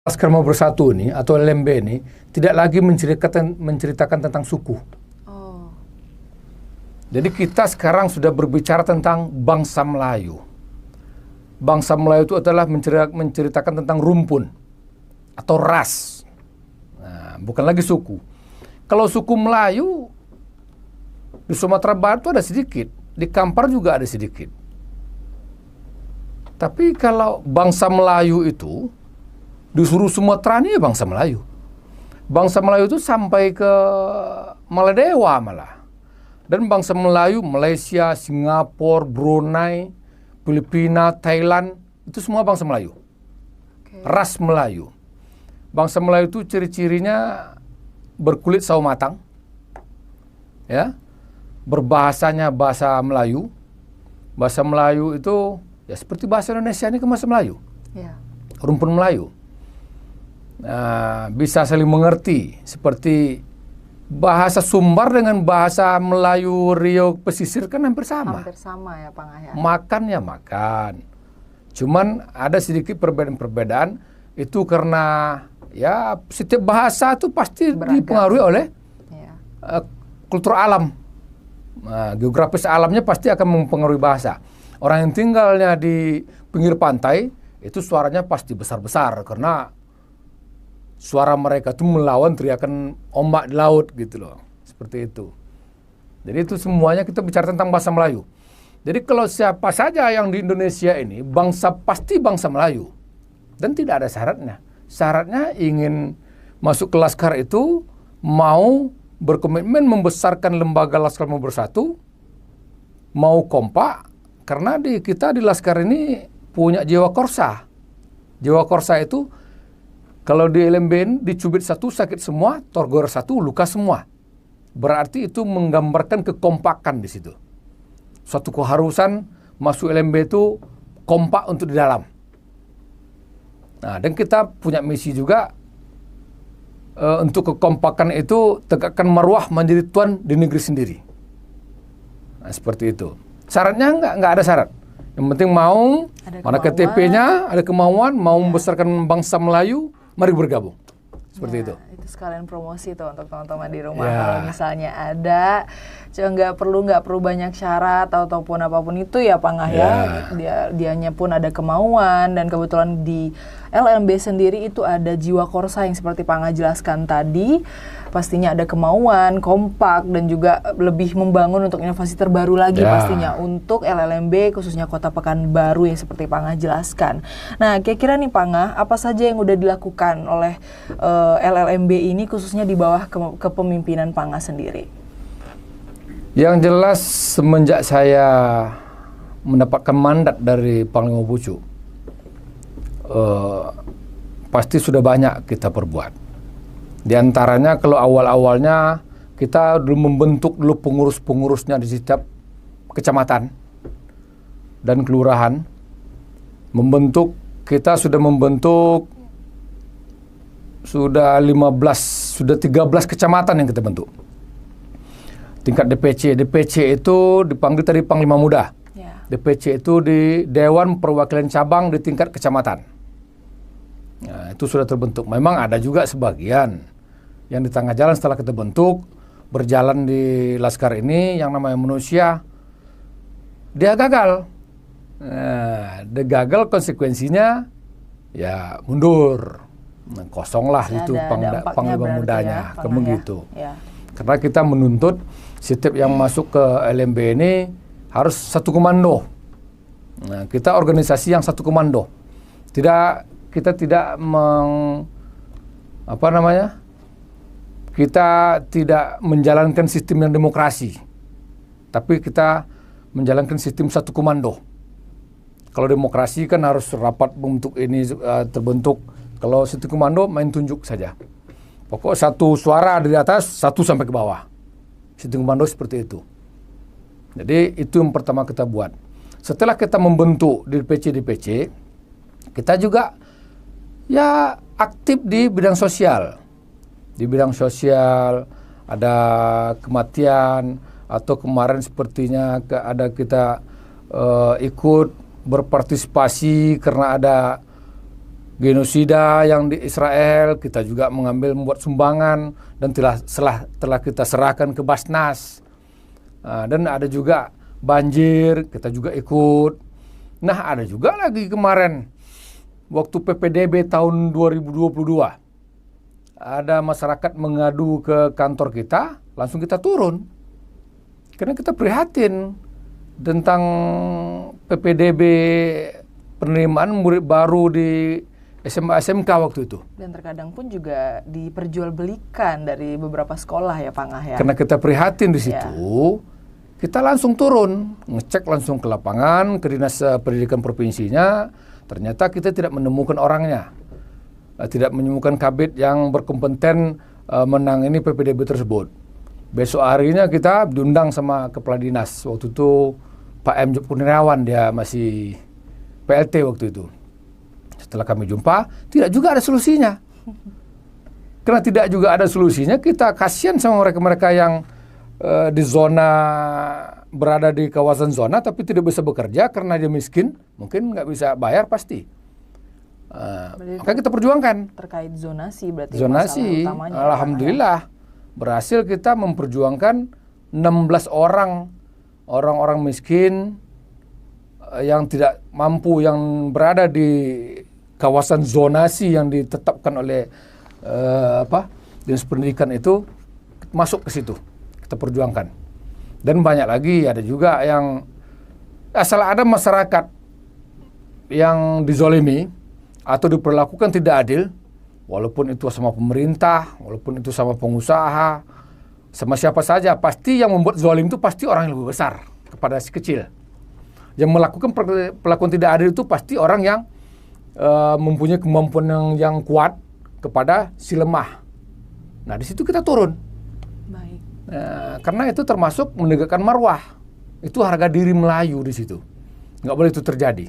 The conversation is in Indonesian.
Laskar Mau Bersatu ini atau LMB ini tidak lagi menceritakan tentang suku. Oh. Jadi kita sekarang sudah berbicara tentang bangsa Melayu. Bangsa Melayu itu adalah menceritakan tentang rumpun atau ras. Nah, bukan lagi suku. Kalau suku Melayu di Sumatera Barat itu ada sedikit, di Kampar juga ada sedikit. Tapi kalau bangsa Melayu itu disuruh Sumatera ini ya bangsa Melayu. Bangsa Melayu itu sampai ke Maladewa malah. Dan bangsa Melayu, Malaysia, Singapura, Brunei, Filipina, Thailand, itu semua bangsa Melayu. Okay. Ras Melayu. Bangsa Melayu itu ciri-cirinya berkulit sawo matang. Ya. Berbahasanya bahasa Melayu. Bahasa Melayu itu ya seperti bahasa Indonesia ini ke bahasa Melayu. Yeah. Rumpun Melayu. Bisa saling mengerti seperti bahasa Sumbar dengan bahasa Melayu Riau pesisir kan hampir sama. Hampir sama ya Pak Ngah. Makan ya makan. Cuman ada sedikit perbedaan-perbedaan itu karena ya setiap bahasa itu pasti beragam, dipengaruhi oleh yeah. Kultur alam. Geografis alamnya pasti akan mempengaruhi bahasa. Orang yang tinggalnya di pinggir pantai itu suaranya pasti besar-besar karena suara mereka itu melawan teriakan ombak di laut gitu loh. Seperti itu. Jadi itu semuanya kita bicara tentang bahasa Melayu. Jadi kalau siapa saja yang di Indonesia ini pasti bangsa Melayu. Dan tidak ada syaratnya. Syaratnya ingin masuk ke Laskar itu mau berkomitmen membesarkan lembaga Laskar Mau Bersatu, mau kompak karena kita di Laskar ini punya jiwa korsa. Jiwa korsa itu kalau di LMB dicubit satu sakit semua, torgor satu luka semua. Berarti itu menggambarkan kekompakan di situ. Suatu keharusan masuk LMB itu kompak untuk di dalam. Nah, dan kita punya misi juga untuk kekompakan itu tegakkan marwah menjadi tuan di negeri sendiri. Nah, seperti itu. Syaratnya nggak ada syarat. Yang penting mau, mana KTP-nya, ada kemauan, mau membesarkan bangsa Melayu, mari bergabung. Seperti itu. Itu sekalian promosi tuh untuk teman-teman di rumah. Ya. Kalau misalnya ada, cuma nggak perlu banyak syarat ataupun apapun itu ya Pak Ngah ya. Dianya pun ada kemauan dan kebetulan di LMB sendiri itu ada jiwa korsa yang seperti Pak Ngah jelaskan tadi. Pastinya ada kemauan, kompak dan juga lebih membangun untuk inovasi terbaru lagi pastinya untuk LLMB khususnya Kota Pekanbaru yang seperti Pak Ngah jelaskan. Nah, kira-kira nih Pak Ngah, apa saja yang udah dilakukan oleh LLMB ini khususnya di bawah kepemimpinan Pak Ngah sendiri? Yang jelas semenjak saya mendapatkan mandat dari Panglima Pucuk, pasti sudah banyak kita perbuat. Di antaranya kalau awal-awalnya kita dulu membentuk pengurus-pengurusnya di setiap kecamatan dan kelurahan. Kita sudah membentuk sudah 13 kecamatan yang kita bentuk. Tingkat DPC. DPC itu dipanggil tadi Panglima Muda. Yeah. DPC itu di Dewan Perwakilan Cabang di tingkat kecamatan. Nah, itu sudah terbentuk. Memang ada juga sebagian yang di tengah jalan setelah kita bentuk, berjalan di Laskar ini, yang namanya manusia, dia gagal. Nah, dia gagal konsekuensinya, ya mundur. Nah, kosonglah itu Panglima Mudanya. Ya, begitu. Ya. Karena kita menuntut setiap yang masuk ke LMB ini harus satu komando. Nah, kita organisasi yang satu komando. Kita tidak kita tidak menjalankan sistem yang demokrasi, tapi kita menjalankan sistem satu komando. Kalau demokrasi kan harus rapat untuk ini terbentuk. Kalau satu komando main tunjuk saja. Pokok satu suara dari atas, satu sampai ke bawah. Sistem komando seperti itu. Jadi itu yang pertama kita buat. Setelah kita membentuk DPC, kita juga ya aktif di bidang sosial. Di bidang sosial ada kematian atau kemarin sepertinya ada kita ikut berpartisipasi karena ada genosida yang di Israel, kita juga membuat sumbangan dan telah kita serahkan ke Basnas. Dan ada juga banjir, kita juga ikut. Nah, ada juga lagi kemarin waktu PPDB tahun 2022. Ada masyarakat mengadu ke kantor kita, langsung kita turun. Karena kita prihatin tentang PPDB penerimaan murid baru di SMA SMK waktu itu. Dan terkadang pun juga diperjualbelikan dari beberapa sekolah ya Pak Ngah ya. Karena kita prihatin di situ, kita langsung turun, ngecek langsung ke lapangan, ke Dinas Pendidikan Provinsinya, ternyata kita tidak menemukan orangnya. Tidak menemukan kabid yang berkompeten menangani PPDB tersebut. Besok harinya kita diundang sama Kepala Dinas. Waktu itu Pak M. Kurniawan, dia masih PLT waktu itu. Setelah kami jumpa, tidak juga ada solusinya. Karena tidak juga ada solusinya, kita kasihan sama mereka-mereka yang di zona, berada di kawasan zona tapi tidak bisa bekerja karena dia miskin, mungkin nggak bisa bayar pasti. Maka kita perjuangkan. Terkait zonasi berarti zonasi, masalah utamanya. alhamdulillah berhasil kita memperjuangkan 16 orang miskin yang tidak mampu, yang berada di kawasan zonasi yang ditetapkan oleh Dinas Pendidikan itu, masuk ke situ, kita perjuangkan. Dan banyak lagi, ada juga yang asal ada masyarakat yang dizolimi atau diperlakukan tidak adil, walaupun itu sama pemerintah, walaupun itu sama pengusaha, sama siapa saja, pasti yang membuat zalim itu pasti orang yang lebih besar kepada si kecil. Yang melakukan perlakuan tidak adil itu pasti orang yang mempunyai kemampuan yang kuat kepada si lemah. Nah, di situ kita turun. Baik. Karena itu termasuk menegakkan marwah. Itu harga diri Melayu di situ. Nggak boleh itu terjadi.